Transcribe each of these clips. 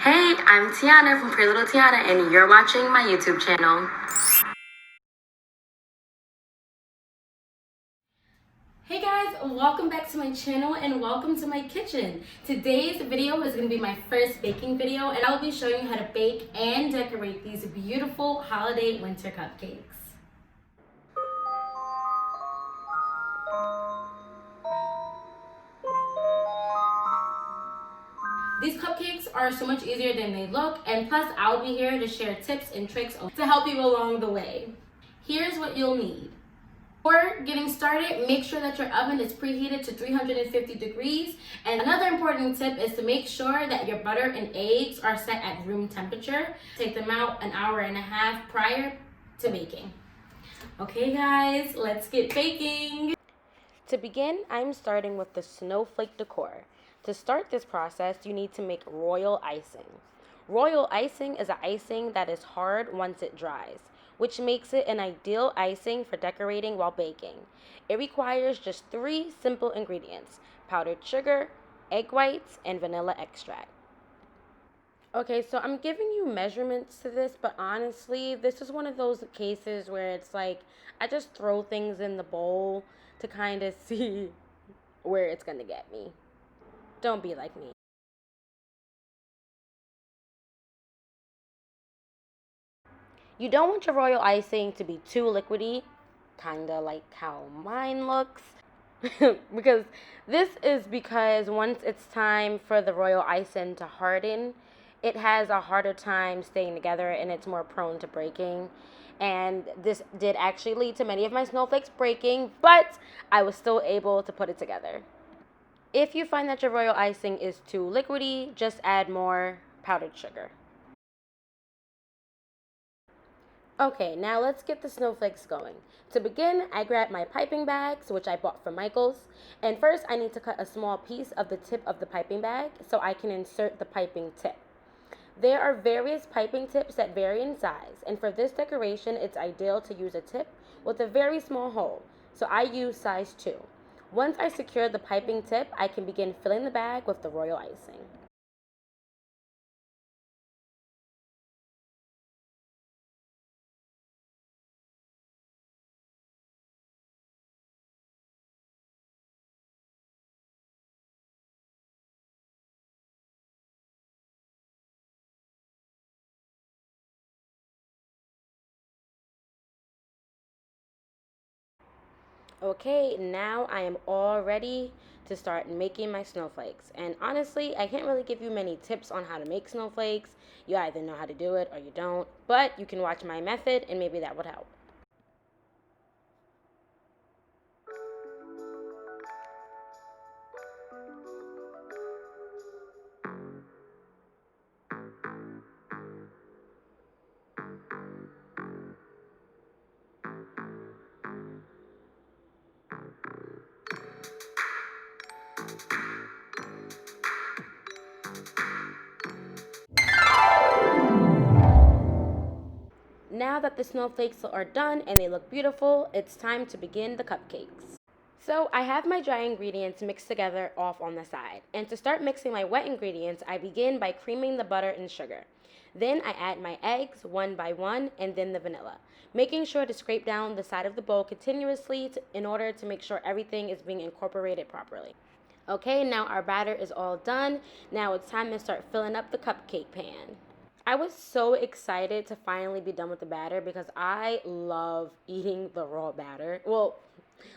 Hey, I'm Tiana from Pretty Little Tiana, and you're watching my YouTube channel. Hey guys, welcome back to my channel and welcome to my kitchen. Today's video is going to be my first baking video, and I'll be showing you how to bake and decorate these beautiful holiday winter cupcakes. These cupcakes are so much easier than they look, and plus I'll be here to share tips and tricks to help you along the way. Here's what you'll need. Before getting started, make sure that your oven is preheated to 350 degrees. And another important tip is to make sure that your butter and eggs are set at room temperature. Take them out an hour and a half prior to baking. Okay guys, let's get baking. To begin, I'm starting with the snowflake decor. To start this process, you need to make royal icing. Royal icing is an icing that is hard once it dries, which makes it an ideal icing for decorating while baking. It requires just 3 simple ingredients: powdered sugar, egg whites, and vanilla extract. Okay, so I'm giving you measurements to this, but honestly, this is one of those cases where it's like I just throw things in the bowl to kind of see where it's going to get me. Don't be like me. You don't want your royal icing to be too liquidy, kind of like how mine looks. because once it's time for the royal icing to harden, it has a harder time staying together and it's more prone to breaking. And this did actually lead to many of my snowflakes breaking, but I was still able to put it together. If you find that your royal icing is too liquidy, just add more powdered sugar. Okay, now let's get the snowflakes going. To begin, I grabbed my piping bags, which I bought from Michael's. And first, I need to cut a small piece of the tip of the piping bag so I can insert the piping tip. There are various piping tips that vary in size, and for this decoration, it's ideal to use a tip with a very small hole, so I use size 2. Once I secure the piping tip, I can begin filling the bag with the royal icing. Okay, now I am all ready to start making my snowflakes. And honestly, I can't really give you many tips on how to make snowflakes. You either know how to do it or you don't, but you can watch my method and maybe that would help. Now that the snowflakes are done and they look beautiful, it's time to begin the cupcakes. So I have my dry ingredients mixed together off on the side. And to start mixing my wet ingredients, I begin by creaming the butter and sugar. Then I add my eggs one by one and then the vanilla, making sure to scrape down the side of the bowl continuously in order to make sure everything is being incorporated properly. Okay, now our batter is all done. Now it's time to start filling up the cupcake pan. I was so excited to finally be done with the batter because I love eating the raw batter. Well,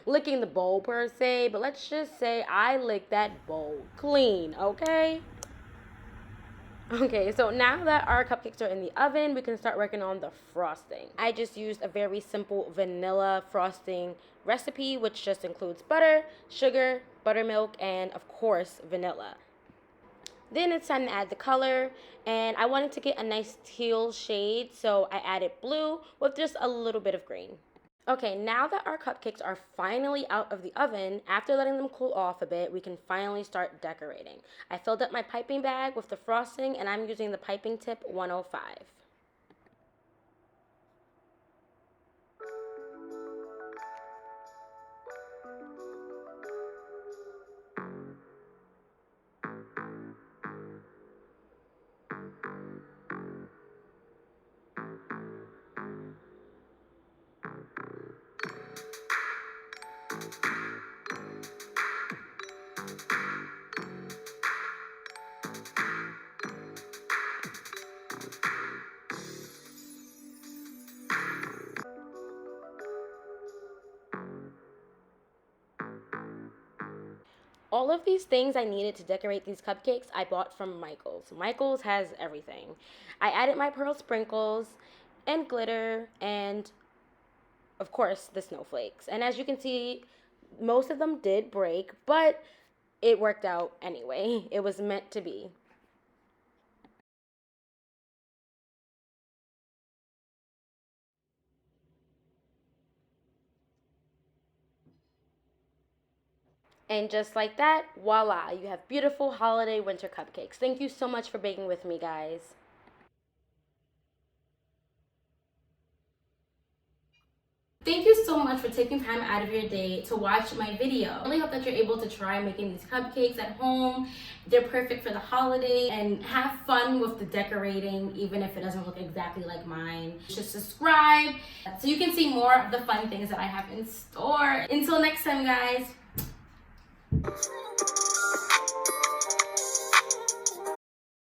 licking the bowl per se, but let's just say I licked that bowl clean, okay? Okay, so now that our cupcakes are in the oven, we can start working on the frosting. I just used a very simple vanilla frosting recipe, which just includes butter, sugar, buttermilk, and of course, vanilla. Then it's time to add the color, and I wanted to get a nice teal shade, so I added blue with just a little bit of green. Okay, now that our cupcakes are finally out of the oven, after letting them cool off a bit, we can finally start decorating. I filled up my piping bag with the frosting, and I'm using the piping tip 105. all of these things I needed to decorate these cupcakes, I bought from Michaels. Michaels has everything. I added my pearl sprinkles and glitter and, of course, the snowflakes. And as you can see, most of them did break, but it worked out anyway. It was meant to be. And just like that, voila, you have beautiful holiday winter cupcakes. Thank you so much for baking with me, guys. Thank you so much for taking time out of your day to watch my video. I really hope that you're able to try making these cupcakes at home. They're perfect for the holiday, and have fun with the decorating, even if it doesn't look exactly like mine. Just subscribe so you can see more of the fun things that I have in store. Until next time, guys.